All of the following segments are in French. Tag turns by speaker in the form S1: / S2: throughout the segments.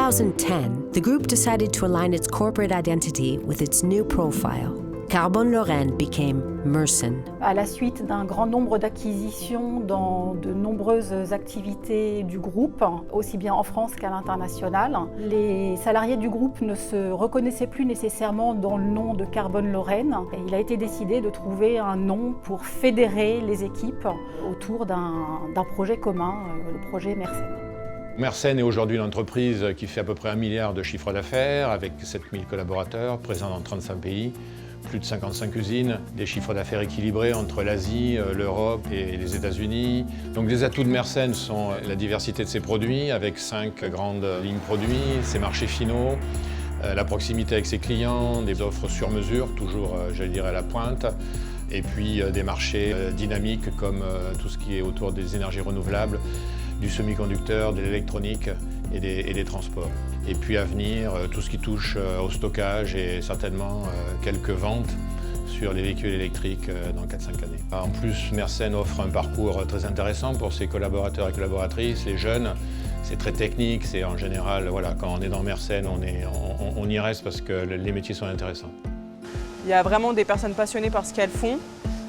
S1: 2010, the group decided to align its corporate identity with its new profile. Carbone Lorraine became Mersen.
S2: À la suite d'un grand nombre d'acquisitions dans de nombreuses activités du groupe, aussi bien en France qu'à l'international, les salariés du groupe ne se reconnaissaient plus nécessairement dans le nom de Carbone Lorraine. Et il a été décidé de trouver un nom pour fédérer les équipes autour d'un projet commun, le projet Mersen.
S3: Mersen est aujourd'hui une entreprise qui fait à peu près 1 milliard de chiffre d'affaires, avec 7000 collaborateurs, présents dans 35 pays. Plus de 55 usines, des chiffres d'affaires équilibrés entre l'Asie, l'Europe et les États-Unis. Donc les atouts de Mersen sont la diversité de ses produits, avec 5 grandes lignes produits, ses marchés finaux, la proximité avec ses clients, des offres sur mesure, toujours, j'allais dire, à la pointe, et puis des marchés dynamiques comme tout ce qui est autour des énergies renouvelables, du semi-conducteur, de l'électronique et des transports. Et puis à venir, tout ce qui touche au stockage et certainement quelques ventes sur les véhicules électriques dans 4-5 années. En plus, Mersen offre un parcours très intéressant pour ses collaborateurs et collaboratrices, les jeunes. C'est très technique, c'est en général, voilà, quand on est dans Mersen, on y reste parce que les métiers sont intéressants.
S4: Il y a vraiment des personnes passionnées par ce qu'elles font.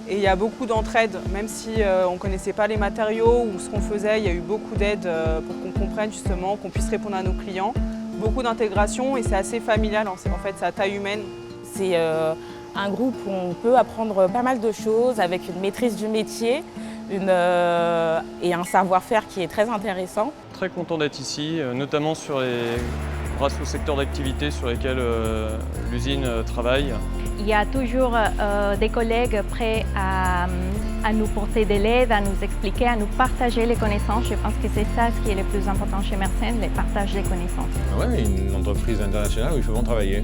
S4: Et il y a beaucoup d'entraide, même si on ne connaissait pas les matériaux ou ce qu'on faisait, il y a eu beaucoup d'aide pour qu'on comprenne justement, qu'on puisse répondre à nos clients. Beaucoup d'intégration et c'est assez familial, en fait, c'est à taille humaine.
S5: C'est un groupe où on peut apprendre pas mal de choses avec une maîtrise du métier et un savoir-faire qui est très intéressant.
S6: Très content d'être ici, notamment grâce aux secteurs d'activité sur lesquels l'usine travaille.
S7: Il y a toujours des collègues prêts à nous porter de l'aide, à nous expliquer, à nous partager les connaissances. Je pense que c'est ça ce qui est le plus important chez Mersen, le partage des connaissances.
S3: Oui, une entreprise internationale où il faut bon travailler.